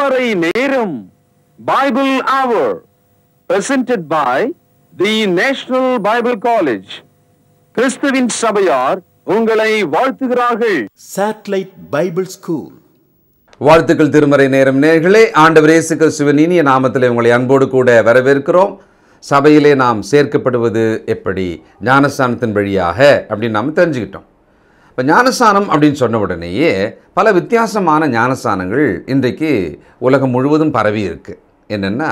திருமறை நேரம் Bible Hour presented by the National Bible College. கிறிஸ்துவின் சபையார் உங்களை வாழ்த்துகிறார்கள். Satellite Bible School. வாழ்த்துக்கள் திருமறை நேரம் நேயர்களே, ஆண்டவர் இயேசு கிறிஸ்துவின் இனிய நாமத்திலே உங்களை அன்போடு கூட வரவேற்கிறோம். சபையிலே நாம் சேர்க்கப்படுவது எப்படி? ஞானஸ்தானத்தின் வழியாக அப்படின்னு நாம் தெரிஞ்சுக்கிட்டோம். இப்போ ஞானஸ்தானம் அப்படின்னு சொன்ன உடனேயே பல வித்தியாசமான ஞானஸ்தானங்கள் இன்றைக்கு உலகம் முழுவதும் பரவி இருக்குது. என்னென்னா,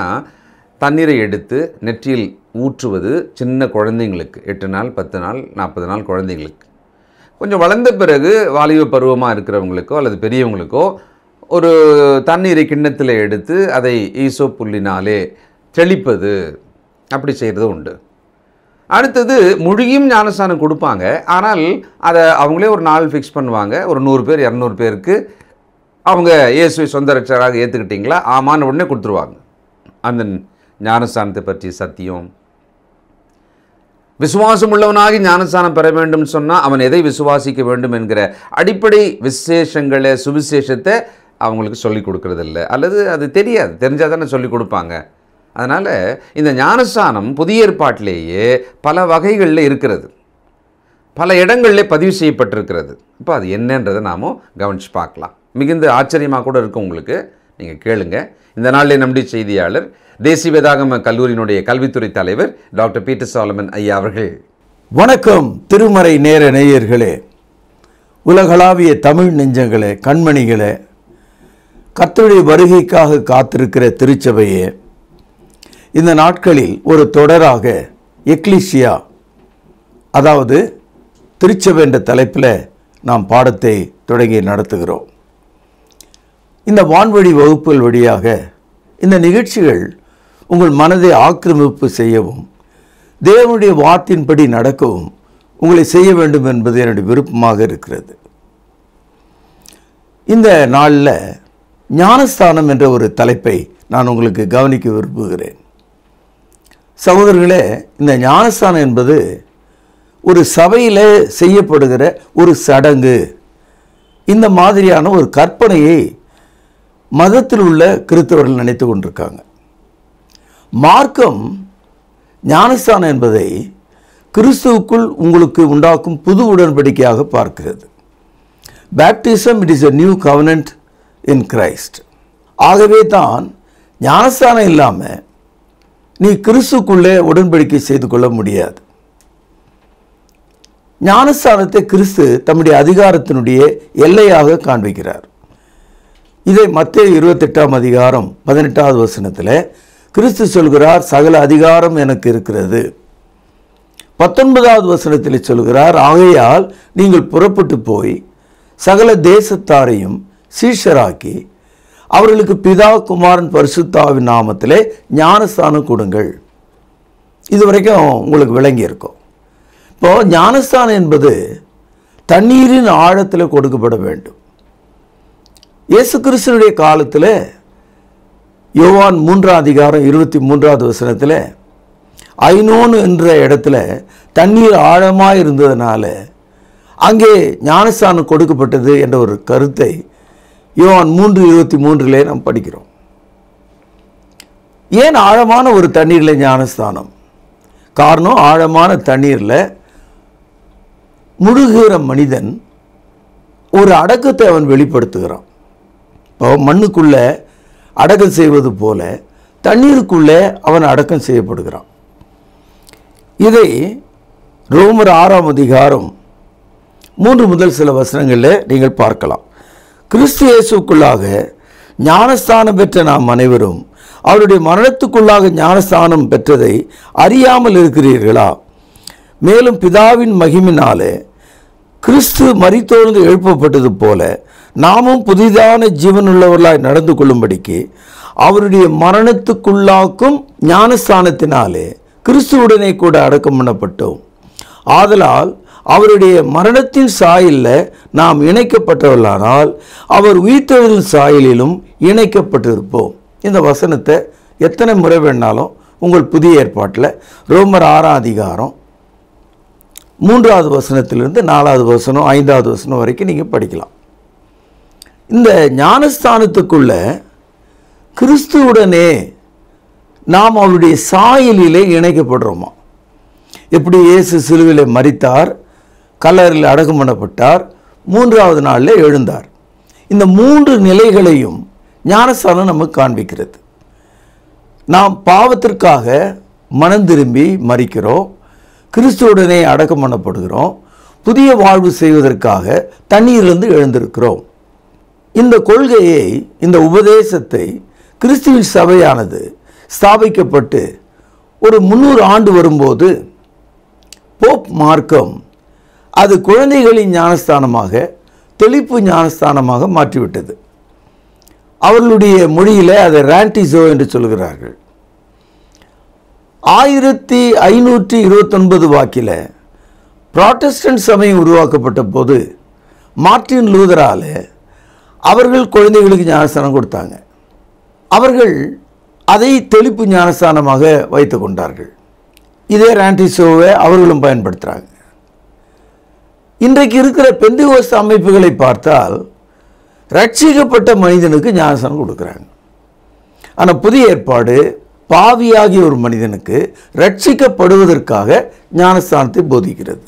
தண்ணீரை எடுத்து நெற்றியில் ஊற்றுவது சின்ன குழந்தைங்களுக்கு, 8 நாள் 10 நாள் 40 நாள் குழந்தைங்களுக்கு. கொஞ்சம் வளர்ந்த பிறகு வாலிப பருவமாக இருக்கிறவங்களுக்கோ அல்லது பெரியவங்களுக்கோ ஒரு தண்ணீரை கிண்ணத்தில் எடுத்து அதை ஈசோ புல்லினாலே தெளிப்பது, அப்படி செய்கிறது உண்டு. அடுத்தது முழுகியும் ஞானஸ்தானம் கொடுப்பாங்க. ஆனால் அதை அவங்களே ஒரு நாள் ஃபிக்ஸ் பண்ணுவாங்க. ஒரு 100 பேர் 200 பேருக்கு அவங்க இயேசுவை சொந்த ரட்சகராக ஏற்றுக்கிட்டிங்களா, ஆமான்னு உடனே கொடுத்துருவாங்க. அந்த ஞானஸ்தானத்தை பற்றிய சத்தியம், விசுவாசம் உள்ளவனாகி ஞானஸ்தானம் பெற வேண்டும் சொன்னால் அவன் எதை விசுவாசிக்க வேண்டும் என்கிற அடிப்படை விசேஷங்களை, சுவிசேஷத்தை அவங்களுக்கு சொல்லிக் கொடுக்கறதில்ல, அல்லது அது தெரியாது. தெரிஞ்சால் தானே சொல்லிக் கொடுப்பாங்க. அதனால் இந்த ஞானஸ்தானம் புதிய ஏற்பாட்டிலேயே பல வகைகளில் இருக்கிறது, பல இடங்களில் பதிவு செய்யப்பட்டிருக்கிறது. இப்போ அது என்னன்றதை நாம் கவனித்து பார்க்கலாம். மிகுந்த ஆச்சரியமாக கூட இருக்கும் உங்களுக்கு. நீங்கள் கேளுங்க. இந்த நாளில் நம்முடைய செய்தியாளர், தேசிய வேதாகம கல்லூரியினுடைய கல்வித்துறை தலைவர் டாக்டர் பீட்டர் சாலமன் ஐயா அவர்கள். வணக்கம் திருமறை நேர நேயர்களே, உலகளாவிய தமிழ் நெஞ்சங்களே, கண்மணிகளே, கர்த்தருடைய வருகைக்காக காத்திருக்கிற திருச்சபையே, இந்த நாட்களில் ஒரு தொடராக எக்லீசியா, அதாவது திருச்சபை என்ற தலைப்பில் நாம் பாடத்தை தொடங்கி நடத்துகிறோம். இந்த வான்வழி வகுப்புகள் வழியாக இந்த நிகழ்ச்சிகள் உங்கள் மனதை ஆக்கிரமிப்பு செய்யவும், தேவனுடைய வார்த்தையின்படி நடக்கவும் உங்களை செய்ய வேண்டும் என்பது என்னுடைய விருப்பமாக இருக்கிறது. இந்த நாளில் ஞானஸ்தானம் என்ற ஒரு தலைப்பை நான் உங்களுக்கு கவனிக்க விரும்புகிறேன். சகோதரர்களே, இந்த ஞானஸ்தானம் என்பது ஒரு சபையில் செய்யப்படுகிற ஒரு சடங்கு. இந்த மாதிரியான ஒரு கற்பனையை மதத்தில் உள்ள கிறிஸ்தவர்கள் நினைத்து கொண்டிருக்காங்க. மார்க்கம் ஞானஸ்தானம் என்பதை கிறிஸ்துவுக்குள் உங்களுக்கு உண்டாக்கும் புது உடன்படிக்கையாக பார்க்கிறது. Baptism, it is a new covenant in Christ. ஆகவே தான் ஞானஸ்தானம் இல்லாமல் நீ கிறிஸ்துக்குள்ளே உடன்படிக்கை செய்து கொள்ள முடியாது. ஞானஸ்தானத்தை கிறிஸ்து தம்முடைய அதிகாரத்தினுடைய எல்லையாக காண்பிக்கிறார். இதை மத்தேயு 28ஆம் அதிகாரம் 18வது வசனத்தில் கிறிஸ்து சொல்கிறார், சகல அதிகாரம் எனக்கு இருக்கிறது. 19வது வசனத்தில் சொல்கிறார், ஆகையால் நீங்கள் புறப்பட்டு போய் சகல தேசத்தாரையும் சீஷராக்கி அவர்களுக்கு பிதா, குமாரன், பரிசுத்தாவின் நாமத்திலே ஞானஸ்தானம் கொடுங்கள். இதுவரைக்கும் உங்களுக்கு விளங்கி இருக்கும். இப்போது ஞானஸ்தானம் என்பது தண்ணீரின் ஆழத்தில் கொடுக்கப்பட வேண்டும். இயேசு கிறிஸ்துவினுடைய காலத்தில் யோவான் 3ஆம் அதிகாரம் 23வது வசனத்தில் ஐனோன் என்ற இடத்துல தண்ணீர் ஆழமாக இருந்ததுனால அங்கே ஞானஸ்தானம் கொடுக்கப்பட்டது என்ற ஒரு கருத்தை யோவான் 3:23 நாம் படிக்கிறோம். ஏன் ஆழமான ஒரு தண்ணீரில் ஞானஸ்தானம்? காரணம், ஆழமான தண்ணீரில் முழுகிற மனிதன் ஒரு அடக்கத்தை அவன் வெளிப்படுத்துகிறான். இப்போ மண்ணுக்குள்ளே அடக்கம் செய்வது போல தண்ணீருக்குள்ளே அவன் அடக்கம் செய்யப்படுகிறான். இதை ரோமர் 6ஆம் அதிகாரம் 3 முதல் சில வசனங்களில் நீங்கள் பார்க்கலாம். கிறிஸ்து இயேசுக்குள்ளாக ஞானஸ்தானம் பெற்ற நாம் அனைவரும் அவருடைய மரணத்துக்குள்ளாக ஞானஸ்தானம் பெற்றதை அறியாமல் இருக்கிறீர்களா? மேலும் பிதாவின் மகிமையினாலே கிறிஸ்து மரித்தோர்ந்து எழுப்பப்பட்டது போல நாமும் புதிதான ஜீவனுள்ளவர்களாய் நடந்து கொள்ளும்படிக்கு அவருடைய மரணத்துக்குள்ளாக்கும் ஞானஸ்தானத்தினாலே கிறிஸ்துவுடனே கூட அடக்கம் பண்ணப்பட்டோம். ஆதலால் அவருடைய மரணத்தின் சாயலில் நாம் இணைக்கப்பட்டவர்களானால் அவர் உயிர்த்தெழுதலின் சாயலிலும் இணைக்கப்பட்டிருப்போம். இந்த வசனத்தை எத்தனை முறை வேணாலும் உங்கள் புதிய ஏற்பாட்டில் ரோமர் 6ஆம் அதிகாரம் 3வது வசனத்திலிருந்து 4வது வசனம் 5வது வசனம் வரைக்கும் நீங்கள் படிக்கலாம். இந்த ஞானஸ்தானத்துக்குள்ள கிறிஸ்துவுடனே நாம் அவருடைய சாயலிலே இணைக்கப்படுறோமா? எப்படி இயேசு சிலுவையிலே மரித்தார், கல்லறையில் அடக்கம் பண்ணப்பட்டார், 3வது நாளில் எழுந்தார். இந்த 3 நிலைகளையும் ஞானஸ்நானம் நமக்கு காண்பிக்கிறது. நாம் பாவத்திற்காக மனம் திரும்பி மரிக்கிறோம், கிறிஸ்துவுடனே அடக்கம் பண்ணப்படுகிறோம், புதிய வாழ்வு செய்வதற்காக தண்ணீரிலிருந்து எழுந்திருக்கிறோம். இந்த கொள்கையை, இந்த உபதேசத்தை கிறிஸ்துவின் சபையானது ஸ்தாபிக்கப்பட்டு ஒரு 300 ஆண்டு வரும்போது போப் மார்க்கம் அது குழந்தைகளின் ஞானஸ்தானமாக, தெளிப்பு ஞானஸ்தானமாக மாற்றிவிட்டது. அவர்களுடைய மொழியில் அதை ரான்டிசோ என்று சொல்கிறார்கள். 1529 வாக்கில் புராட்டஸ்டன்ட் சமயம் உருவாக்கப்பட்ட போது மார்ட்டின் லூதரால் அவர்கள் குழந்தைகளுக்கு ஞானஸ்தானம் கொடுத்தாங்க. அவர்கள் அதை தெளிப்பு ஞானஸ்தானமாக வைத்து கொண்டார்கள். இதே ரான்டிசோவை அவர்களும் பயன்படுத்துகிறாங்க. இன்றைக்கு இருக்கிற பெந்தெகோஸ்து அமைப்புகளை பார்த்தால் ரட்சிக்கப்பட்ட மனிதனுக்கு ஞானஸ்தானம் கொடுக்குறாங்க. ஆனால் புதிய ஏற்பாடு பாவியாகிய ஒரு மனிதனுக்கு ரட்சிக்கப்படுவதற்காக ஞானஸ்தானத்தை போதிக்கிறது.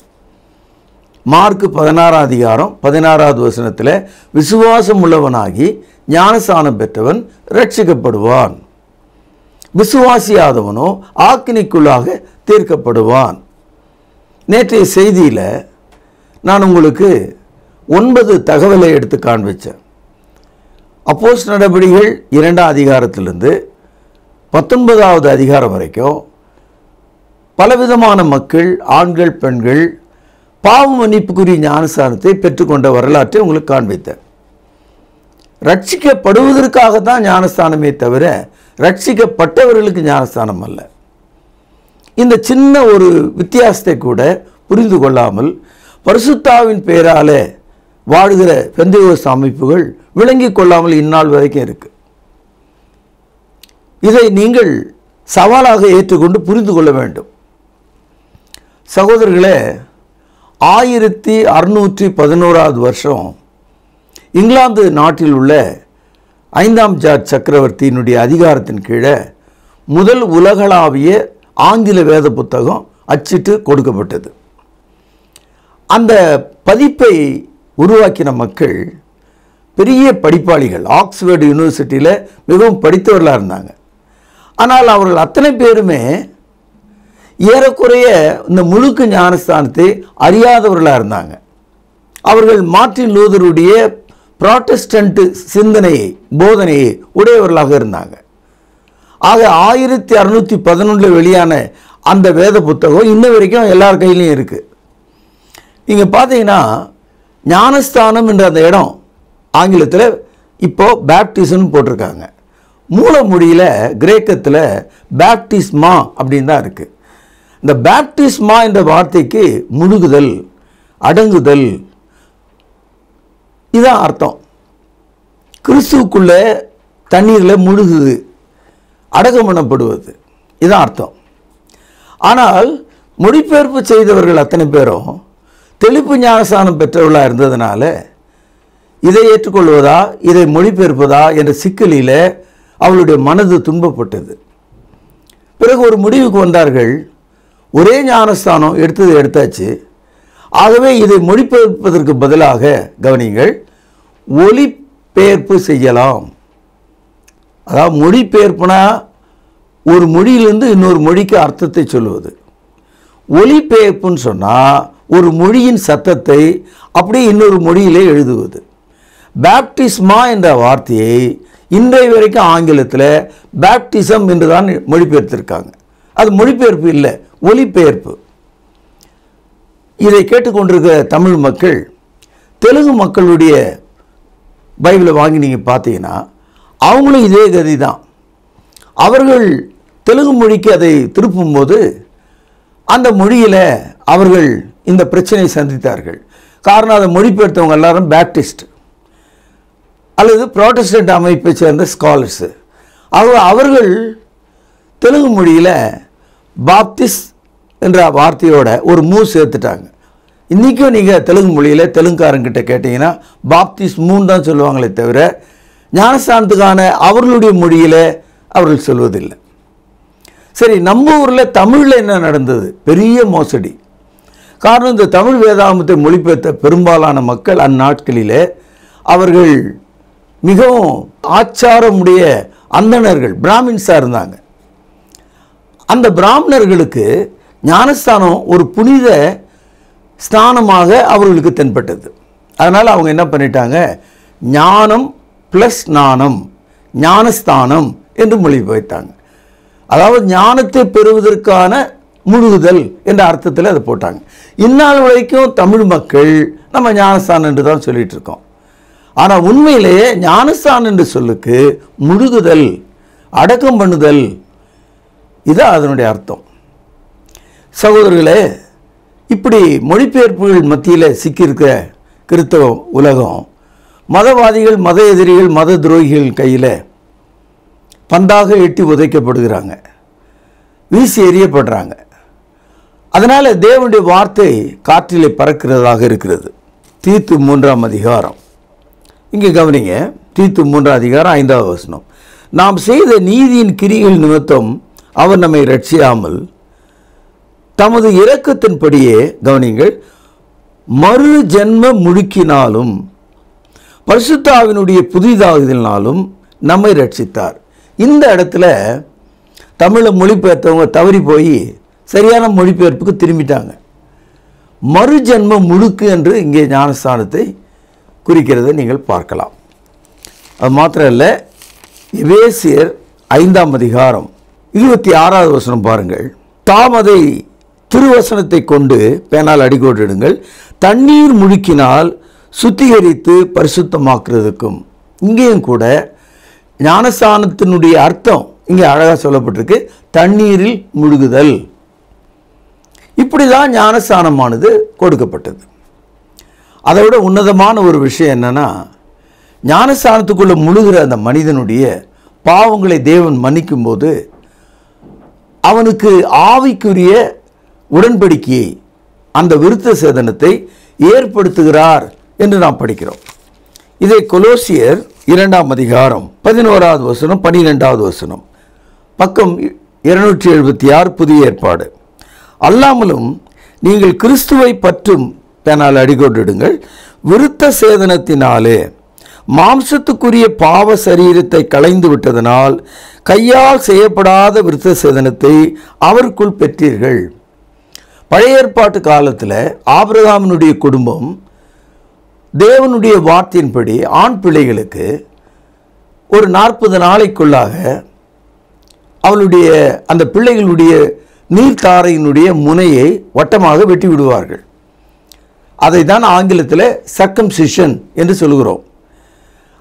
மார்க் 16 அதிகாரம் 16வது வசனத்தில் விசுவாசம் உள்ளவனாகி ஞானஸ்தானம் பெற்றவன் ரட்சிக்கப்படுவான், விசுவாசியாதவனோ ஆக்கினைக்குள்ளாக தீர்க்கப்படுவான். நேற்றைய செய்தியில் நான் உங்களுக்கு 9 தகவலை எடுத்து காண்பித்தேன். அப்போஸ்தலர் நடபடிகள் 2ஆம் அதிகாரத்திலிருந்து 19வது அதிகாரம் வரைக்கும் பலவிதமான மக்கள், ஆண்கள், பெண்கள் பாவ மன்னிப்புக்குரிய ஞானஸ்தானத்தை பெற்றுக்கொண்ட வரலாற்றை உங்களுக்கு காண்பித்தேன். ரட்சிக்கப்படுவதற்காகத்தான் ஞானஸ்தானமே தவிர ரட்சிக்கப்பட்டவர்களுக்கு ஞானஸ்தானம் அல்ல. இந்த சின்ன ஒரு வித்தியாசத்தை கூட புரிந்து கொள்ளாமல் பரிசுத்தாவின் பெயராலே வாழுகிற பெந்தெகோஸ்து அமைப்புகள் விளங்கிக் கொள்ளாமல் இந்நாள் வரைக்கும் இருக்கு. இதை நீங்கள் சவாலாக ஏற்றுக்கொண்டு புரிந்து கொள்ள வேண்டும். சகோதரர்களே, 1611வது வருஷம் இங்கிலாந்து நாட்டில் உள்ள 5ஆம் ஜார்ஜ் சக்கரவர்த்தியினுடைய அதிகாரத்தின் கீழே முதல் உலகளாவிய ஆங்கில வேத புத்தகம் அச்சிட்டு கொடுக்கப்பட்டது. அந்த பதிப்பை உருவாக்கின மக்கள் பெரிய படிப்பாளிகள், ஆக்ஸ்போர்ட் யூனிவர்சிட்டியில் மிகவும் படித்தவர்களாக இருந்தாங்க. ஆனால் அவர்கள் அத்தனை பேருமே ஏறக்குறைய இந்த முழுக்க ஞானஸ்தானத்தை அறியாதவர்களாக இருந்தாங்க. அவர்கள் மார்ட்டின் லூதருடைய புராட்டஸ்டன்ட் சிந்தனையை, போதனையை உடையவர்களாக இருந்தாங்க. ஆக 1611 வெளியான அந்த வேத புத்தகம் இன்ன வரைக்கும் எல்லார் கையிலையும் இருக்குது. நீங்கள் பார்த்தீங்கன்னா ஞானஸ்தானம் என்ற அந்த இடம் ஆங்கிலத்தில் இப்போது பேப்டிசம்னு போட்டிருக்காங்க. மூல மொழியில் கிரேக்கத்தில் பேப்டிஸ்மா அப்படின்னு தான் இருக்குது. இந்த பேப்டிஸ்மா என்ற வார்த்தைக்கு முழுகுதல், அடங்குதல், இதான் அர்த்தம். கிறிஸ்துவுக்குள்ளே தண்ணீரில் முழுகுது, அடக்கம் பண்ணப்படுவது, இதான் அர்த்தம். ஆனால் மொழிபெயர்ப்பு செய்தவர்கள் அத்தனை பேரும் தெளிப்பு ஞானஸ்தானம் பெற்றவர்களாக இருந்ததுனால இதை ஏற்றுக்கொள்வதா, இதை மொழிபெயர்ப்பதா என்ற சிக்கலில் அவளுடைய மனது துன்பப்பட்டது. பிறகு ஒரு முடிவுக்கு வந்தார்கள். ஒரே ஞானஸ்தானம் எடுத்தாச்சு. ஆகவே இதை மொழிபெயர்ப்பதற்கு பதிலாக கவனிங்கள், ஒலிபெயர்ப்பு செய்யலாம். அதாவது மொழிபெயர்ப்புனா ஒரு மொழியிலிருந்து இன்னொரு மொழிக்கு அர்த்தத்தை சொல்லுவது. ஒலிபெயர்ப்புன்னு சொன்னால் ஒரு மொழியின் சத்தத்தை அப்படியே இன்னொரு மொழியிலே எழுதுவது. பேப்டிஸ்மா என்ற வார்த்தையை இன்றைய வரைக்கும் ஆங்கிலத்தில் பேப்டிசம் என்று தான் மொழிபெயர்த்திருக்காங்க. அது மொழிபெயர்ப்பு இல்லை, ஒலிபெயர்ப்பு. இதை கேட்டுக்கொண்டிருக்கிற தமிழ் மக்கள், தெலுங்கு மக்களுடைய பைபிளை வாங்கி நீங்கள் பார்த்தீங்கன்னா அவங்களும் இதே கதி தான். அவர்கள் தெலுங்கு மொழிக்கு அதை திருப்பும்போது அந்த மொழியில் அவர்கள் இந்த பிரச்சனையை சந்தித்தார்கள். காரணம், அதை மொழிபெயர்த்தவங்க எல்லாரும் பேப்டிஸ்ட் அல்லது புராட்டஸ்டன்ட் அமைப்பை சேர்ந்த ஸ்காலர்ஸு. அவர்கள் தெலுங்கு மொழியில் பாப்திஸ் என்ற வார்த்தையோட ஒரு சேர்த்துட்டாங்க. இன்றைக்கும் நீங்கள் தெலுங்கு மொழியில் தெலுங்குக்காரங்கிட்ட கேட்டிங்கன்னா பாப்திஸ் தான் சொல்லுவாங்களே தவிர ஞானஸ்தானத்துக்கான அவர்களுடைய மொழியில் அவர்கள் சொல்வதில்லை. சரி, நம்ம ஊரில் தமிழில் என்ன நடந்தது? பெரிய மோசடி. காரணம், இந்த தமிழ் வேதாகமத்தை மொழிபெயர்த்த பெரும்பாலான மக்கள் அந்நாட்களிலே அவர்கள் மிகவும் ஆச்சாரமுடைய அந்தணர்கள், பிராமின்ஸாக இருந்தாங்க. அந்த பிராமணர்களுக்கு ஞானஸ்தானம் ஒரு புனித ஸ்தானமாக அவர்களுக்கு தென்பட்டது. அதனால் அவங்க என்ன பண்ணிட்டாங்க, ஞானம் ப்ளஸ் நாணம், ஞானஸ்தானம் என்று மொழிபெயர்த்தாங்க. அதாவது ஞானத்தை பெறுவதற்கான முழுகுதல் என்ற அர்த்தத்தில் அதை போட்டாங்க. இந்நாள் வரைக்கும் தமிழ் மக்கள் நம்ம ஞானஸ்தானம் என்று தான் சொல்லிட்டு இருக்கோம். ஆனால் உண்மையிலேயே ஞானஸ்தானம் என்று சொல்லுக்கு முழுகுதல், அடக்கம் பண்ணுதல், இதுதான் அதனுடைய அர்த்தம். சகோதரர்களே, இப்படி மொழிபெயர்ப்புகள் மத்தியில் சிக்கியிருக்க கிறிஸ்தவ உலகம் மதவாதிகள், மத எதிரிகள், மத துரோகிகள் கையில் பந்தாக எட்டி உதைக்கப்படுகிறாங்க, வீசி எறியப்படுறாங்க. அதனால் தேவனுடைய வார்த்தை காற்றிலே பறக்கிறதாக இருக்கிறது. தீத்து 3ஆம் அதிகாரம், இங்கே கவனிங்க. தீத்து 3ஆம் அதிகாரம் 5வது வசனம். நாம் செய்த நீதியின் கிரிகள் நிமித்தம் அவர் நம்மை ரட்சியாமல் தமது இரக்கத்தின்படியே, கவனிங்கள், மறு ஜென்ம முழுக்கினாலும் பரிசுத்த ஆவியினுடைய புதிதாகுதலினாலும் நம்மை ரட்சித்தார். இந்த இடத்துல தமிழை மொழிபெயர்த்தவங்க தவறி போய் சரியான மொழிபெயர்ப்புக்கு திரும்பிட்டாங்க. மறு ஜென்ம முழுக்கு என்று இங்கே ஞானஸ்தானத்தை குறிக்கிறதை நீங்கள் பார்க்கலாம். அது மாத்திரம் இல்லை, எபேசியர் 5ஆம் அதிகாரம் 26வது வசனம் பாருங்கள். தாம் அதை திருவசனத்தை கொண்டு பேனால் அடிக்கோடிடுங்கள், தண்ணீர் முழுக்கினால் சுத்திகரித்து பரிசுத்தமாக்குறதுக்கும். இங்கேயும் கூட ஞானஸ்தானத்தினுடைய அர்த்தம் இங்கே அழகாக சொல்லப்பட்டிருக்கு, தண்ணீரில் முழுகுதல். இப்படி தான் ஞானஸ்தானமானது கொடுக்கப்பட்டது. அதை விட உன்னதமான ஒரு விஷயம் என்னன்னா, ஞானஸ்தானத்துக்குள்ளே முழுகிற அந்த மனிதனுடைய பாவங்களை தேவன் மன்னிக்கும் போது அவனுக்கு ஆவிக்குரிய உடன்படிக்கையை, அந்த விருத்த சேதனத்தை ஏற்படுத்துகிறார் என்று நாம் படிக்கிறோம். இதை கொலோசியர் 2ஆம் அதிகாரம் 11வது வசனம் 12வது வசனம், பக்கம் 276, புதிய ஏற்பாடு. அல்லாமலும் நீங்கள் கிறிஸ்துவை பற்றும் பேனால் அடிக்கோடிடுங்கள், விருத்த சேதனத்தினாலே மாம்சத்துக்குரிய பாவ சரீரத்தை களைந்து விட்டதனால் கையால் செய்யப்படாத விருத்த சேதனத்தை அவருக்குள் பெற்றீர்கள். பழைய ஏற்பாட்டு காலத்தில் ஆபிரகாமினுடைய குடும்பம் தேவனுடைய வார்த்தையின்படி ஆண் பிள்ளைகளுக்கு ஒரு 40 நாளைக்குள்ளாக அவளுடைய அந்த பிள்ளைகளுடைய நீர்த்தாரையினுடைய முனையை வட்டமாக வெட்டி விடுவார்கள். அதை தான் ஆங்கிலத்தில் சர்க்கம்சிஷன் என்று சொல்கிறோம்.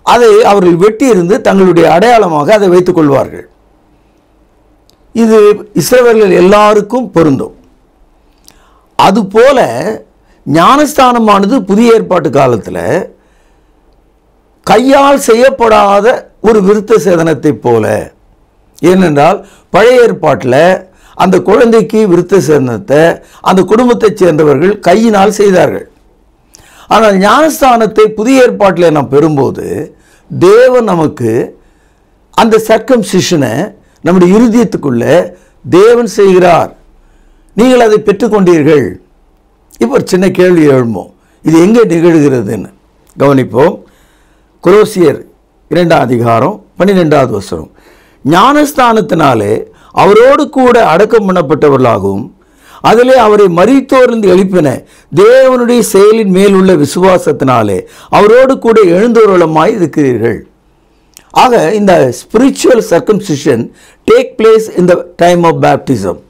அதை அவர்கள் வெட்டியிருந்து தங்களுடைய அடையாளமாக அதை வைத்துக் கொள்வார்கள். இது இஸ்ரவேலர்கள் எல்லாருக்கும் பொருந்தும். அதுபோல ஞானஸ்தானமானது புதிய ஏற்பாட்டு காலத்தில் கையால் செய்யப்படாத ஒரு விருத்த சேதனத்தை போல. ஏனென்றால் பழைய ஏற்பாட்டில் அந்த குழந்தைக்கு விருத்த சேதனத்தை அந்த குடும்பத்தைச் சேர்ந்தவர்கள் கையினால் செய்தார்கள். ஆனால் ஞானஸ்தானத்தை புதிய ஏற்பாட்டில் நாம் பெறும்போது தேவன் நமக்கு அந்த சர்க்கம்சிஷனை நம்முடைய இருதயத்துக்குள்ள தேவன் செய்கிறார். நீங்கள் அதை பெற்றுக்கொண்டீர்கள். இப்போ ஒரு சின்ன கேள்வி எழும்போம், இது எங்கே நிகழ்கிறதுன்னு கவனிப்போம். கொலோசியர் 2ஆம் அதிகாரம் 12வது வசனம். ஞானஸ்தானத்தினாலே அவரோடு கூட அடக்கம் பண்ணப்பட்டவர்களாகவும் அதிலே அவரை மரித்தோரிலிருந்து எழுப்பின தேவனுடைய செயலின் மேல் உள்ள விசுவாசத்தினாலே அவரோடு கூட எழுந்தவர்களுமாய் இருக்கிறீர்கள். ஆக இந்த spiritual circumcision take place in the time of baptism.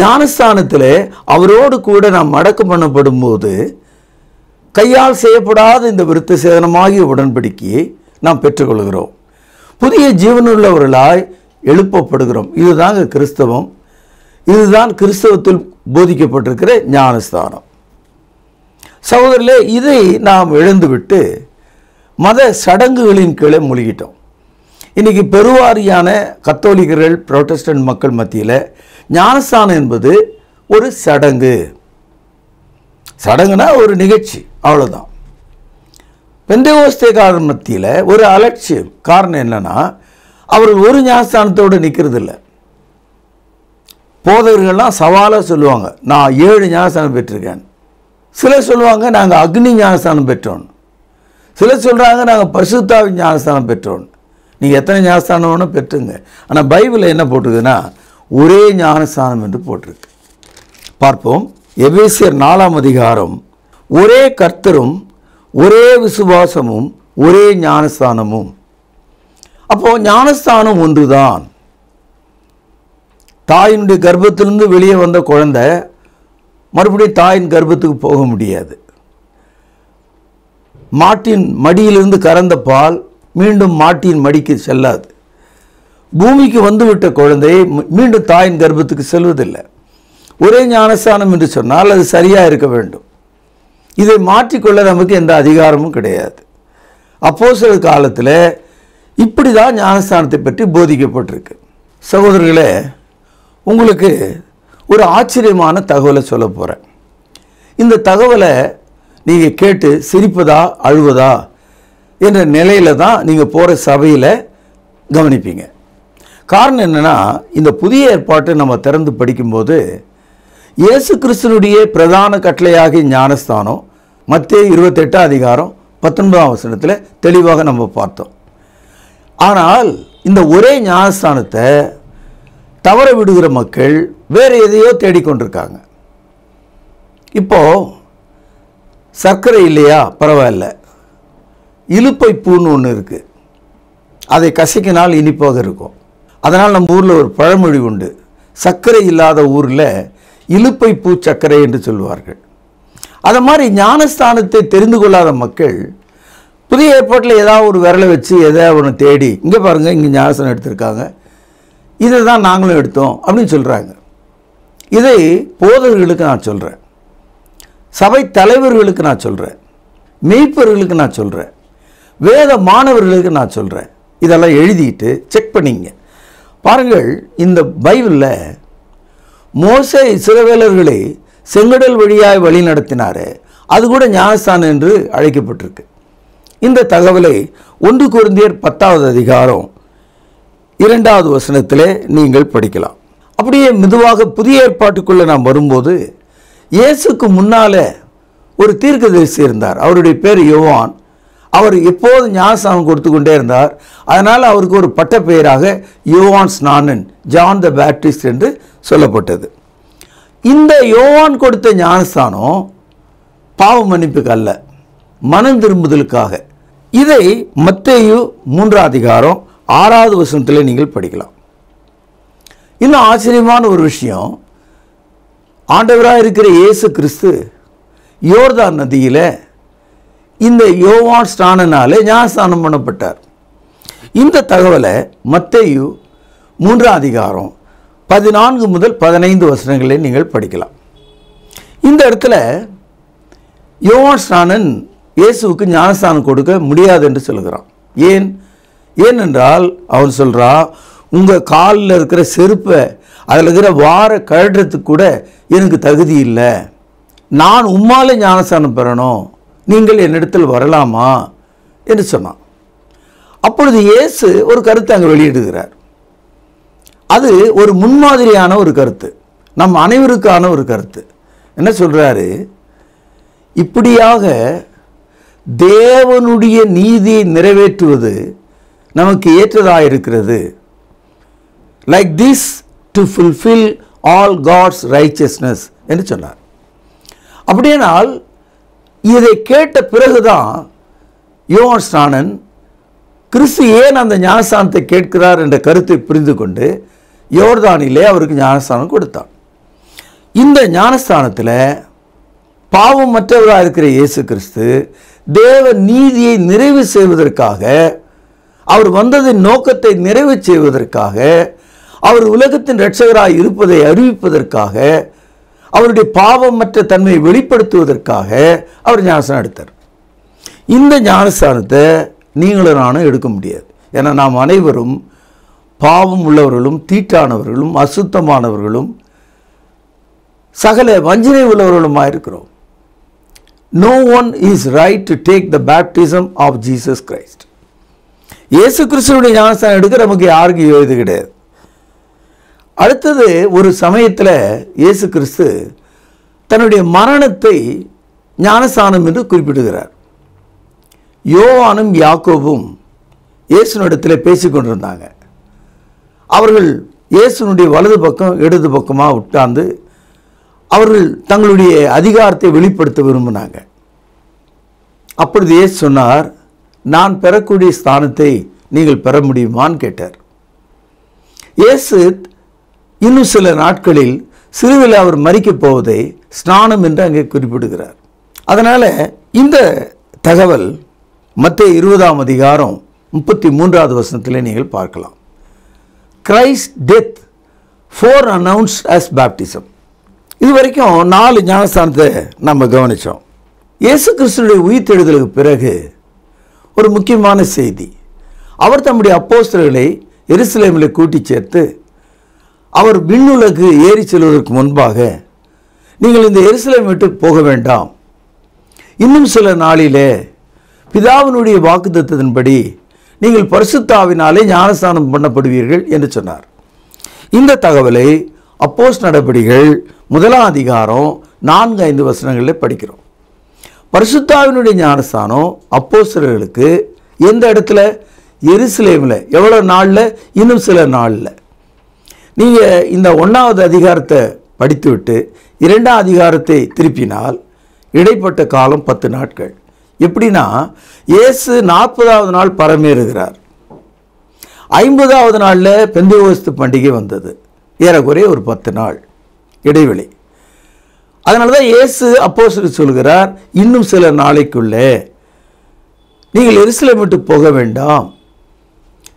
ஞானஸ்தானத்தில் அவரோடு கூட நாம் அடக்கம் பண்ணப்படும் போது கையால் செய்யப்படாத இந்த விருத்த சேதனமாகிய உடன்படிக்கையை நாம் பெற்றுக்கொள்கிறோம். புதிய ஜீவனுள்ளவர்களாய் எழுப்பப்படுகிறோம். இதுதாங்க கிறிஸ்தவம். இதுதான் கிறிஸ்தவத்தில் போதிக்கப்பட்டிருக்கிற ஞானஸ்தானம். சகோதரர்களே, இதை நாம் இழந்துவிட்டு மத சடங்குகளின் கீழே மூழ்கிட்டோம். இன்றைக்கி பெருவாரியான கத்தோலிக்கர்கள், புரோட்டஸ்டன்ட் மக்கள் மத்தியில் ஞானஸ்தானம் என்பது ஒரு சடங்கு. சடங்குனா ஒரு நிகழ்ச்சி, அவ்வளோதான். பெந்தேகோஸ்தேக்காரர் மத்தியில் ஒரு அலட்சியம். காரணம் என்னன்னா, அவர்கள் ஒரு ஞானஸ்தானத்தோடு நிற்கிறது இல்லை. போதவர்கள்லாம் சவாலாக சொல்லுவாங்க, நான் 7 ஞானஸ்தானம் பெற்றிருக்கேன். சிலர் சொல்லுவாங்க, நாங்கள் அக்னி ஞானஸ்தானம் பெற்றோம். சிலர் சொல்கிறாங்க, நாங்கள் பரிசுத்தாவின் ஞானஸ்தானம் பெற்றோம். நீங்கள் எத்தனை ஞானஸ்தானம் வேணும் பெற்றுங்க. ஆனால் பைபிளில் என்ன போட்டிருக்குன்னா, ஒரே ஞானஸ்தானம் என்று போட்டிருக்கு. பார்ப்போம். எபேசியர் 4ஆம் அதிகாரம். ஒரே கர்த்தரும் ஒரே விசுவாசமும் ஒரே ஞானஸ்தானமும். அப்போ ஞானஸ்தானம் ஒன்றுதான். தாயினுடைய கர்ப்பத்திலிருந்து வெளியே வந்த குழந்தை மறுபடியும் தாயின் கர்ப்பத்துக்கு போக முடியாது. மாட்டின் மடியிலிருந்து கறந்த பால் மீண்டும் மாட்டின் மடிக்கு செல்லாது. பூமிக்கு வந்துவிட்ட குழந்தை மீண்டும் தாயின் கர்ப்பத்துக்கு செல்வதில்லை. ஒரே ஞானஸ்தானம் என்று சொன்னால் அது சரியாக இருக்க வேண்டும். இதை மாற்றிக்கொள்ள நமக்கு எந்த அதிகாரமும் கிடையாது. அப்போஸ்தலர் காலத்தில் இப்படி தான் ஞானஸ்தானத்தை பற்றி போதிக்கப்பட்டிருக்கு. சகோதரர்களே, உங்களுக்கு ஒரு ஆச்சரியமான தகவலை சொல்ல போகிறேன். இந்த தகவலை நீங்கள் கேட்டு சிரிப்பதா அழுவதா என்ற நிலையில் தான் நீங்கள் போகிற சபையில் கவனிப்பீங்க. காரணம் என்னென்னா, இந்த புதிய ஏற்பாட்டை நம்ம திறந்து படிக்கும்போது இயேசு கிறிஸ்துனுடைய பிரதான கட்டளையாகிய ஞானஸ்தானம் மத்தேயு 28ஆம் அதிகாரம் 19ஆம் வசனத்தில் தெளிவாக நம்ம பார்த்தோம். ஆனால் இந்த ஒரே ஞானஸ்தானத்தை தவற விடுகிற மக்கள் வேறு எதையோ தேடிக்கொண்டிருக்காங்க. இப்போது சர்க்கரை இல்லையா, பரவாயில்ல, இலுப்பை பூன்னு ஒன்று இருக்குது, அதை கசக்கினால் இனிப்பாக இருக்கும். அதனால் நம்ம ஊரில் ஒரு பழமொழி உண்டு, சர்க்கரை இல்லாத ஊரில் இலுப்பை பூ சர்க்கரை என்று சொல்வார்கள். அது மாதிரி ஞானஸ்தானத்தை தெரிந்து கொள்ளாத மக்கள் புதிய ஏற்பாட்டில் ஏதாவது ஒரு விரலை வச்சு எதாவது ஒன்று தேடி, இங்கே பாருங்கள், இங்கே ஞானஸ்தானம் எடுத்திருக்காங்க, இதை தான் நாங்களும் எடுத்தோம் அப்படின்னு சொல்கிறாங்க. இதை போதகர்களுக்கு நான் சொல்கிறேன், சபை தலைவர்களுக்கு நான் சொல்கிறேன், மெய்ப்பர்களுக்கு நான் சொல்கிறேன், வேத மாணவர்களுக்கு நான் சொல்கிறேன். இதெல்லாம் எழுதிட்டு செக் பண்ணிங்க. பாருங்கள், இந்த பைபிளில் மோசே இஸ்ரவேலர்களை செங்கடல் வழியாய் வழி நடத்தினாரே, அது கூட ஞானஸ்தானம் என்று அழைக்கப்பட்டிருக்கு. இந்த தகவலை 1 கொரிந்தியர் 10ஆவது அதிகாரம் 2ஆவது வசனத்திலே நீங்கள் படிக்கலாம். அப்படியே மெதுவாக புதிய ஏற்பாட்டுக்குள்ளே நாம் வரும்போது, இயேசுக்கு முன்னாலே ஒரு தீர்க்கதரிசி இருந்தார். அவருடைய பேர் யோவான். அவர் எப்போது ஞானஸ்தானம் கொடுத்து கொண்டே இருந்தார். அதனால் அவருக்கு ஒரு பட்ட பெயராக யோவான் ஸ்நானன், ஜான் த பேப்டிஸ்ட் என்று சொல்லப்பட்டது. இந்த யோவான் கொடுத்த ஞானஸ்தானம் பாவ மன்னிப்புக்கு அல்ல, மனம் திரும்புதலுக்காக. இதை மத்தேயு 3ஆம் அதிகாரம் 6ஆவது வசனத்தில் நீங்கள் படிக்கலாம். இன்னும் ஆச்சரியமான ஒரு விஷயம், ஆண்டவராக இருக்கிற இயேசு கிறிஸ்து யோர்தான் நதியில் இந்த யோவான் ஸ்நானனாலே ஞானஸ்தானம் பண்ணப்பட்டார். இந்த தகவலை மத்தேயு 3ஆம் அதிகாரம் 14 முதல் 15 வசனங்களை நீங்கள் படிக்கலாம். இந்த இடத்துல யோவான் ஸ்நானன் இயேசுவுக்கு ஞானஸ்தானம் கொடுக்க முடியாது என்று சொல்கிறான். ஏனென்றால் அவன் சொல்கிறான், உங்கள் காலில் இருக்கிற செருப்பை அதில் இருக்கிற வார கழற்றத்துக்கு கூட எனக்கு தகுதி இல்லை, நான் உம்மாலே ஞானஸ்தானம் பெறணும், நீங்கள் என்னிடத்தில் வரலாமா என்று சொன்னான். அப்பொழுது இயேசு ஒரு கருத்தை அங்கே வெளியிடுகிறார். அது ஒரு முன்மாதிரியான ஒரு கருத்து, நம் அனைவருக்கான ஒரு கருத்து. என்ன சொல்கிறாரு, இப்படியாக தேவனுடைய நீதியை நிறைவேற்றுவது நமக்கு ஏற்றதாக இருக்கிறது. Like this to fulfil all God's righteousness என்று சொன்னார். அப்படியானால் இதை கேட்ட பிறகுதான் யோவான் ஸ்நானன் கிறிஸ்து ஏன் அந்த ஞானஸ்தானத்தை கேட்கிறார் என்ற கருத்தை புரிந்து கொண்டு யோர்தானிலே அவருக்கு ஞானஸ்தானம் கொடுத்தான். இந்த ஞானஸ்தானத்தில் பாவம் மற்றவராக இருக்கிற இயேசு கிறிஸ்து தேவ நீதியை நிறைவு செய்வதற்காக, அவர் வந்ததின் நோக்கத்தை நிறைவு செய்வதற்காக, அவர் உலகத்தின் இரட்சகராய் இருப்பதை அறிவிப்பதற்காக, அவருடைய பாவமற்ற தன்மையை வெளிப்படுத்துவதற்காக அவர் ஞானஸ்தானம் எடுத்தார். இந்த ஞானஸ்தானத்தை நீங்களும் நானும் எடுக்க முடியாது. ஏன்னா நாம் அனைவரும் பாவம் உள்ளவர்களும் தீட்டானவர்களும் அசுத்தமானவர்களும் சகல வஞ்சனை உள்ளவர்களுமாக இருக்கிறோம். no one is right to take the baptism of Jesus Christ. இயேசு கிறிஸ்துவுடைய ஞானஸ்தானம் எடுக்க நமக்கு யாருக்கும் யோகிதை கிடையாது. அடுத்தது ஒரு சமயத்தில் இயேசு கிறிஸ்து தன்னுடைய மரணத்தை ஞானஸ்தானம் என்று குறிப்பிடுகிறார். யோவானும் யாக்கோபும் இயேசுனிடத்தில் பேசிக்கொண்டிருந்தாங்க. அவர்கள் இயேசுனுடைய வலது பக்கம் இடது பக்கமாக உட்கார்ந்து அவர்கள் தங்களுடைய அதிகாரத்தை வெளிப்படுத்த விரும்பினாங்க. அப்பொழுது இயேசு சொன்னார், நான் பெறக்கூடிய ஸ்தானத்தை நீங்கள் பெற முடியுமான்னு கேட்டார். இயேசு இன்னும் சில நாட்களில் சிலுவையில் அவர் மரிக்கப் போவதை ஸ்நானம் என்று அங்கே குறிப்பிடுகிறார். அதனால் இந்த தகவல் மத்தேயு 20ஆம் அதிகாரம் 33வது வசனத்தில் நீங்கள் பார்க்கலாம். Christ death for announced as baptism. இது வரைக்கும் 4 ஞானஸ்தானத்தை நம்ம கவனித்தோம். இயேசு கிறிஸ்துடைய உயிர்த்தெழுதலுக்கு பிறகு ஒரு முக்கியமான செய்தி, அவர் தம்முடைய அப்போஸ்தலர்களை எருசலேமில் கூட்டி சேர்த்து அவர் விண்ணுலகு ஏறி செல்வதற்கு முன்பாக, நீங்கள் இந்த எருசலேம் விட்டு போக வேண்டாம், இன்னும் சில நாளிலே பிதாவினுடைய வாக்குத்தத்தத்தின்படி நீங்கள் பரிசுத்தாவினாலே ஞானஸ்தானம் பண்ணப்படுவீர்கள் என்று சொன்னார். இந்த தகவலை அப்போஸ்தலர் நடபடிகள் 1ஆம் அதிகாரம் 4-5 வசனங்களில் படிக்கிறோம். பரிசுத்தாவினுடைய ஞானஸ்தானம் அப்போஸ்தலர்களுக்கு எந்த இடத்துல? எருசலேமில். எவ்வளோ நாளில்? இன்னும் சில நாளில். நீங்கள் இந்த 1வது அதிகாரத்தை படித்துவிட்டு 2ஆம் அதிகாரத்தை திருப்பினால் இடைப்பட்ட காலம் 10 நாட்கள். எப்படின்னா, இயேசு 40வது நாள் பரமேறுகிறார். 50வது நாளில் பெந்தேகோஸ்து பண்டிகை வந்தது. ஏறக்குறைய ஒரு 10 நாள் இடைவெளி. அதனால தான் இயேசு அப்போஸ்தலருக்கு சொல்கிறார், இன்னும் சில நாளைக்குள்ளே நீங்கள் எருசலேம் விட்டு போக வேண்டாம்,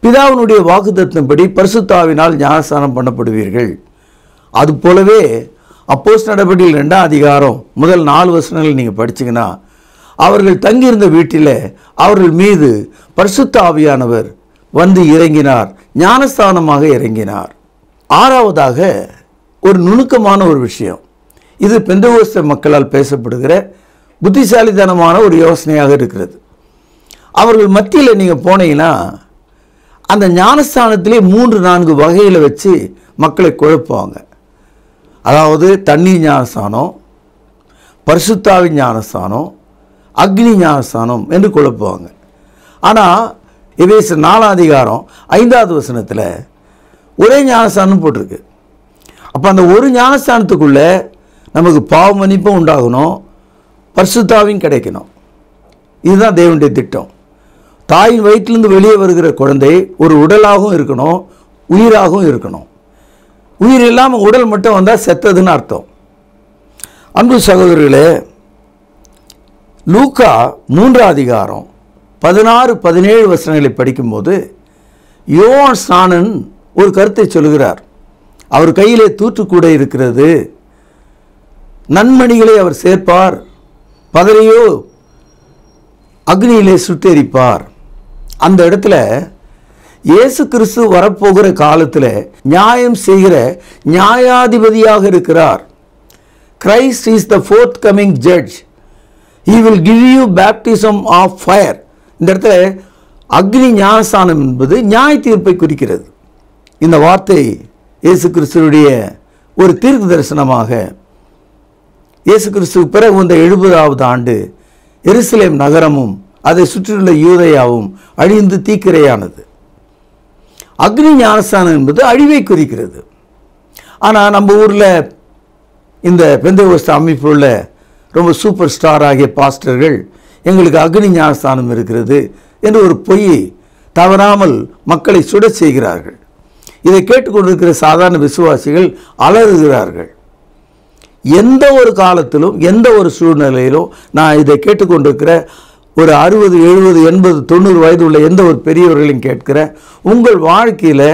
பிதாவினுடைய வாக்குத்தத்தத்தின்படி பரிசுத்தாவினால் ஞானஸ்தானம் பண்ணப்படுவீர்கள். அதுபோலவே அப்போஸ்தலர் நடபடிகள் 2ஆம் அதிகாரம் முதல் 4 வசனங்கள் நீங்கள் படிச்சிங்கன்னா, அவர்கள் தங்கியிருந்த வீட்டில் அவர்கள் மீது பரிசுத்த ஆவியானவர் வந்து இறங்கினார், ஞானஸ்தானமாக இறங்கினார். 6வதாக ஒரு நுணுக்கமான ஒரு விஷயம், இது பெந்தெகோஸ்தே மக்களால் பேசப்படுகிற புத்திசாலித்தனமான ஒரு யோசனையாக இருக்கிறது. அவர்கள் மத்தியில் நீங்கள் போனீங்கன்னா அந்த ஞானஸ்தானத்திலே 3-4 வகைகளை வச்சு மக்களை குழப்புவாங்க. அதாவது தண்ணீர் ஞானஸ்தானம், பரிசுத்தாவின் ஞானஸ்தானம், அக்னி ஞானஸ்தானம் என்று குழப்புவாங்க. ஆனால் எபேசியர் 4ஆம் அதிகாரம் 5வது வசனத்தில் ஒரே ஞானஸ்தானம் போட்டிருக்கு. அப்போ அந்த ஒரு ஞானஸ்தானத்துக்குள்ளே நமக்கு பாவ மன்னிப்பும் உண்டாகணும், பரிசுத்தாவின் கிடைக்கணும். இதுதான் தேவனுடைய திட்டம். தாயின் வயிற்றிலிருந்து வெளியே வருகிற குழந்தை ஒரு உடலாகவும் இருக்கணும், உயிராகவும் இருக்கணும். உயிர் இல்லாமல் உடல் மட்டும் வந்தால் செத்ததுன்னு அர்த்தம். அன்பு சகோதரர்களே, லூக்கா 3ஆம் அதிகாரம் 16-17 வசனங்களை படிக்கும்போது யோவான் ஸ்நானன் ஒரு கருத்தை சொல்கிறார். அவர் கையிலே தூற்றுக்கூடை இருக்கிறது, நன்மணிகளை அவர் சேர்ப்பார், பதரையோ அக்னியிலே சுட்டெரிப்பார். அந்த இடத்துல இயேசு கிறிஸ்து வரப்போகிற காலத்தில் நியாயம் செய்கிற நியாயாதிபதியாக இருக்கிறார். Christ is the fourth coming judge. He will give you baptism of fire. இந்த இடத்துல அக்னி ஞானஸ்தானம் என்பது நியாய தீர்ப்பை குறிக்கிறது. இந்த வார்த்தை இயேசு கிறிஸ்துவுடைய ஒரு தீர்க்க தரிசனமாக, இயேசு கிறிஸ்துவுக்கு பிறகு வந்த 70வது ஆண்டு எருசலேம் நகரமும் அதை சுற்றியுள்ள யூதேயாவும் அழிந்து தீக்கிரையானது. அக்னி ஞானஸ்தானம் என்பது அழிவை குறிக்கிறது. ஆனால் நம்ம ஊரில் இந்த பெந்தெகோஸ்தே அமைப்பில் உள்ள ரொம்ப சூப்பர் ஸ்டார் ஆகிய பாஸ்டர்கள் எங்களுக்கு அக்னி ஞானஸ்தானம் இருக்கிறது என்று ஒரு பொய்யை தவறாமல் மக்களை சுட செய்கிறார்கள். இதை கேட்டுக்கொண்டிருக்கிற சாதாரண விசுவாசிகள் அலறுகிறார்கள். எந்த ஒரு காலத்திலும் எந்த ஒரு சூழ்நிலையிலும் நான் இதை கேட்டுக்கொண்டிருக்கிற ஒரு 60, 70, 80, 90 வயது உள்ள எந்த ஒரு பெரியவர்களையும் கேட்கிற, உங்கள் வாழ்க்கையில்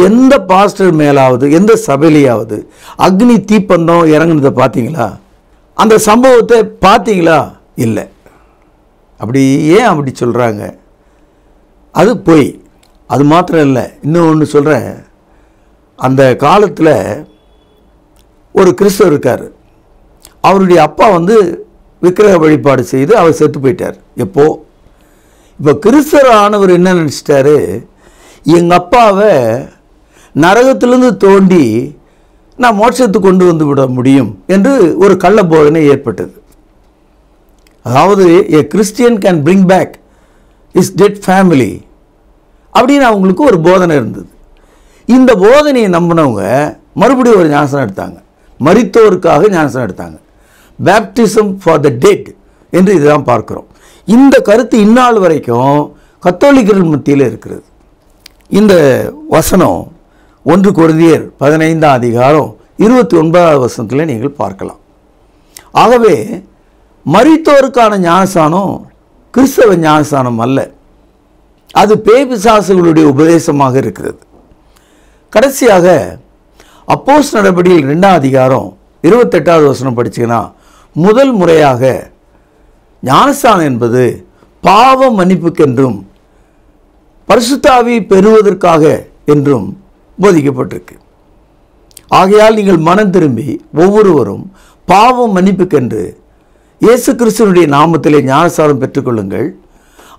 எந்த பாஸ்டர் மேலாவது எந்த சபையிலையாவது அக்னி தீப்பந்தம் இறங்குனதை பார்த்தீங்களா? அந்த சம்பவத்தை பார்த்தீங்களா? இல்லை. அப்படி ஏன் அப்படி சொல்கிறாங்க? அது பொய். அது மாத்திரம் இல்லை, இன்னும் ஒன்று சொல்கிறேன். அந்த காலத்தில் ஒரு கிறிஸ்தவர் இருக்கார். அவருடைய அப்பா விக்கிரக வழிபாடு செய்து அவர் செத்து போயிட்டார். எப்போ? இப்போ கிறிஸ்தவர் ஆனவர் என்ன நினச்சிட்டாரு, எங்கள் அப்பாவை நரகத்திலிருந்து தோண்டி நான் மோட்சத்துக்கு கொண்டு வந்து விட முடியும் என்று ஒரு கள்ள போதனை ஏற்பட்டது. அதாவது a Christian can bring back his dead family அப்படின்னு அவங்களுக்கு ஒரு போதனை இருந்தது. இந்த போதனையை நம்பினவங்க மறுபடியும் ஒரு ஞானஸ்நானம் எடுத்தாங்க, மரித்தோருக்காக ஞானஸ்நானம் எடுத்தாங்க. பேப்டிசம் ஃபார் த டெட் என்று இதுதான் பார்க்கிறோம். இந்த கருத்து இந்நாள் வரைக்கும் கத்தோலிக்கர்கள் மத்தியில் இருக்கிறது. இந்த வசனம் 1 கொரிந்தியர் 15ஆம் அதிகாரம் 29வது வசனத்தில் நீங்கள் பார்க்கலாம். ஆகவே மரித்தோருக்கான ஞானஸ்நானம் கிறிஸ்தவ ஞானஸ்நானம் அல்ல, அது பேய் பிசாசுகளுடைய உபதேசமாக இருக்கிறது. கடைசியாக அப்போஸ்தலர் நடபடிகள் 2ஆம் அதிகாரம் 28வது வசனம் படிச்சீங்கன்னா, முதல் முறையாக ஞானஸ்நானம் என்பது பாவ மன்னிப்புக்கென்றும் பரிசுத்த ஆவியை பெறுவதற்காக என்றும் போதிக்கப்பட்டிருக்கு. ஆகையால் நீங்கள் மனம் திரும்பி ஒவ்வொருவரும் பாவ மன்னிப்புக்கென்று இயேசு கிறிஸ்துவினுடைய நாமத்திலே ஞானஸ்நானம் பெற்றுக்கொள்ளுங்கள்,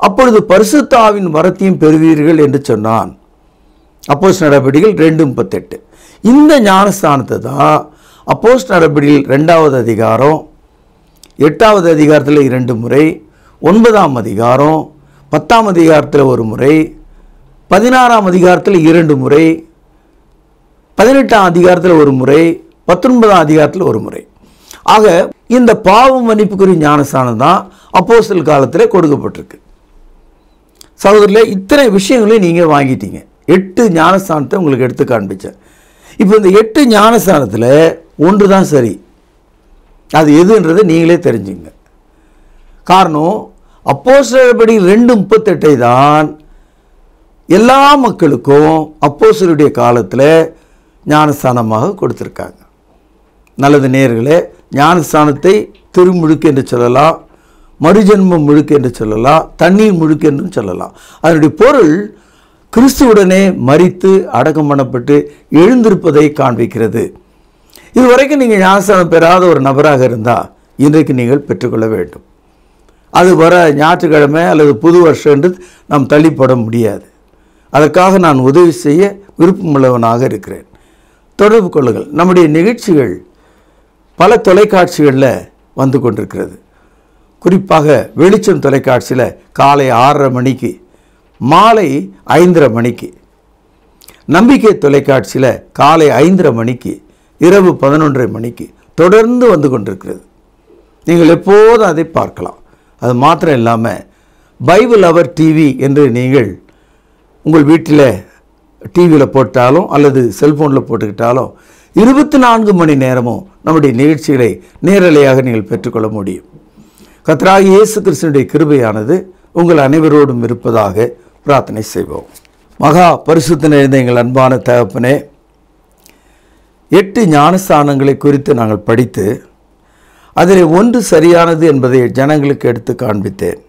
அப்பொழுது பரிசுத்த ஆவியின் வரத்தையும் பெறுவீர்கள் என்று சொன்னான். அப்போஸ்தலர் நடபடிகள் 2:38. இந்த ஞானஸ்நானத்தை தான் அப்போஸ்தலர் நடபடிகள் 2வது அதிகாரம் 8வது அதிகாரத்தில் 2 முறை, 9ஆம் அதிகாரம் 10ஆம் அதிகாரத்தில் 1 முறை, 16ஆம் அதிகாரத்தில் 2 முறை, 18ஆம் அதிகாரத்தில் 1 முறை, 19ஆம் அதிகாரத்தில் 1 முறை. ஆக இந்த பாவ மன்னிப்புக்குரிய ஞானஸ்நானம் தான் அப்போஸ்தலர் காலத்தில் கொடுக்கப்பட்டிருக்கு. சகோதரர்களே, இத்தனை விஷயங்களையும் நீங்கள் வாங்கிட்டீங்க. 8 ஞானஸ்நானத்தை உங்களுக்கு எடுத்து காண்பிச்சேன். இப்போ இந்த 8 ஞானஸ்நானத்தில் ஒன்று தான் சரி, அது எதுன்றதை நீங்களே தெரிஞ்சுங்க. காரணம், அப்போஸ்தலர் நடபடிகள் 2:38 தான் எல்லா மக்களுக்கும் அப்போஸ்தலருடைய காலத்தில் ஞானஸ்நானமாக கொடுத்துருக்காங்க. நல்லது நேயர்களே, ஞானஸ்நானத்தை திருமுழுக்கு என்று சொல்லலாம், மறுஜென்மம் முழுக்கு என்று சொல்லலாம், தண்ணீர் முழுக்கு என்றும் சொல்லலாம். அதனுடைய பொருள் கிறிஸ்துவுடனே மரித்து அடக்கம் பண்ணப்பட்டு எழுந்திருப்பதை காண்பிக்கிறது. இதுவரைக்கும் நீங்கள் ஞானஸ்நானம் பெறாத ஒரு நபராக இருந்தால் இன்றைக்கு நீங்கள் பெற்றுக்கொள்ள வேண்டும். அது வர ஞாயிற்றுக்கிழமை அல்லது புது வருஷம் என்று நாம் தள்ளிப்பட முடியாது. அதற்காக நான் உதவி செய்ய விருப்பமுள்ளவனாக இருக்கிறேன். தொடர்பு கொள்ளுங்கள். நம்முடைய நிகழ்ச்சிகள் பல தொலைக்காட்சிகளில் வந்து கொண்டிருக்கிறது. குறிப்பாக வெளிச்சம் தொலைக்காட்சியில் காலை 6:30 மணிக்கு, மாலை 5:30 மணிக்கு, நம்பிக்கை தொலைக்காட்சியில் காலை 5:30 மணிக்கு, இரவு 11:30 மணிக்கு தொடர்ந்து வந்து கொண்டிருக்கிறது. நீங்கள் எப்போதும் அதை பார்க்கலாம். அது மாத்திரம் இல்லாமல் பைபிள் அவர் டிவி என்று நீங்கள் உங்கள் வீட்டில் டிவியில் போட்டாலும் அல்லது செல்ஃபோனில் போட்டுக்கிட்டாலும் 24 மணி நேரமும் நம்முடைய நிகழ்ச்சிகளை நேரலையாக நீங்கள் பெற்றுக்கொள்ள முடியும். கர்த்தராகிய இயேசு கிறிஸ்துவினுடைய கிருபையானது உங்கள் அனைவரோடும் இருப்பதாக பிரார்த்தனை செய்வோம். மகா பரிசுத்த நிறைந்த எங்கள் அன்பான தகப்பனே, 8 ஞானஸ்தானங்களை குறித்து நாங்கள் படித்து அதில் ஒன்று சரியானது என்பதை ஜனங்களுக்கு எடுத்து காண்பித்தேன்.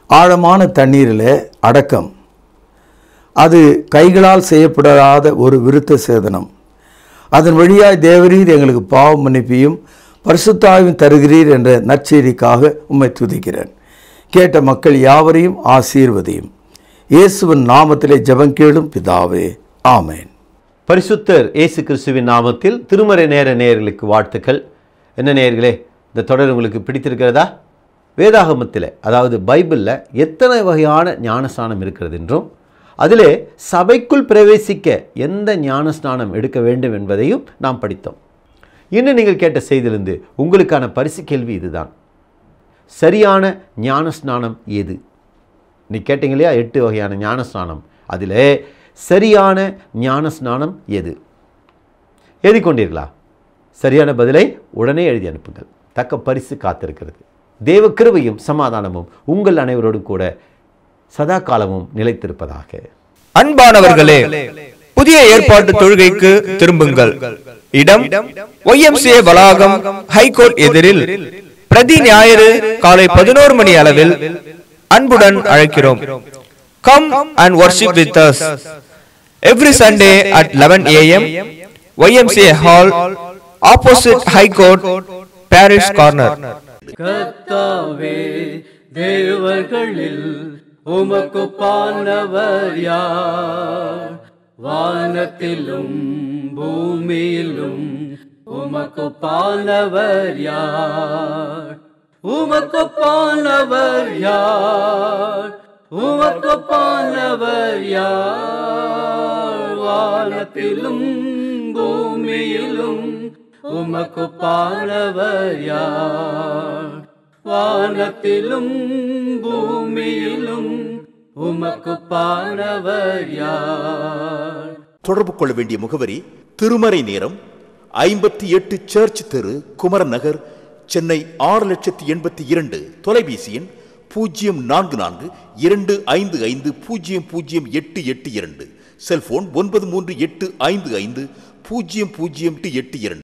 ஆழமான தண்ணீரில் அடக்கம், அது கைகளால் செய்யப்படாத ஒரு விருத்த சேதனம். அதன் வழியாய் தேவரீர் எங்களுக்கு பாவ மன்னிப்பையும் பரிசுத்த ஆவியும் தருகிறீர் என்ற நற்செய்திக்காக உம்மை துதிக்கிறேன். கேட்ட மக்கள் யாவரையும் ஆசீர்வதியும். இயேசுவின் நாமத்திலே ஜெபம் கேளும் பிதாவே, ஆமேன். பரிசுத்தர் இயேசு கிறிஸ்துவின் நாமத்தில் திருமறை நேர நேயர்களுக்கு வாழ்த்துக்கள். என்ன நேயர்களே, இந்த தொடர் உங்களுக்கு பிடித்திருக்கிறதா? வேதாகமத்தில், அதாவது பைபிளில் எத்தனை வகையான ஞானஸ்நானம் இருக்கிறது என்றும் அதிலே சபைக்குள் பிரவேசிக்க எந்த ஞானஸ்நானம் எடுக்க வேண்டும் என்பதையும் நாம் படித்தோம். இன்னும் நீங்கள் கேட்ட செய்தியிலிருந்து உங்களுக்கான பரிசு கேள்வி இதுதான்: சரியான ஞானஸ்நானம் எது? நீ கேட்டீங்க இல்லையா, 8 வகையான ஞானஸ்நானம், அதில் சரியான ஞானஸ்நானம் எது? எழுதி கொண்டீர்களா? சரியான பதிலை உடனே எழுதி அனுப்புங்கள். தக்க பரிசு காத்திருக்கிறது. தேவ கிருபையும் சமாதானமும் உங்கள் அனைவரோடு கூட சதா காலமும் நிலைத்திருப்பதாக. அன்பானவர்களே, புதிய ஏற்பாட்டு தொழுகைக்கு திரும்புங்கள். இடம் YMCA வளாகம், ஹைகோர்ட் எதிரில், பிரதி ஞாயிறு காலை 11 மணி அளவில் அன்புடன் அழைக்கிறோம். Come and worship with us every Sunday at 11 AM, YMCA Hall, opposite High Court, Parish Corner. கர்த்தாவே, தேவர்களில் உமக்கு பானவர் யார்? வானத்திலும் பூமியிலும் உமக்கு பானவர் யார்? உமக்கு பானவர் யார்? உமக்கு பானவர் யார்? வானத்திலும் பூமியிலும் உமக்கு பானவர் யார்? வானத்திலும் பூமியிலும் உமக்கு பானவர் யார்? தொடர்பு கொள்ள வேண்டிய முகவரி: திருமறை நேரம், 58 சர்ச் தெரு, குமரன் நகர், சென்னை 6,82,000. தொலைபேசி எண் 044255008882. செல்போன் 9385500882.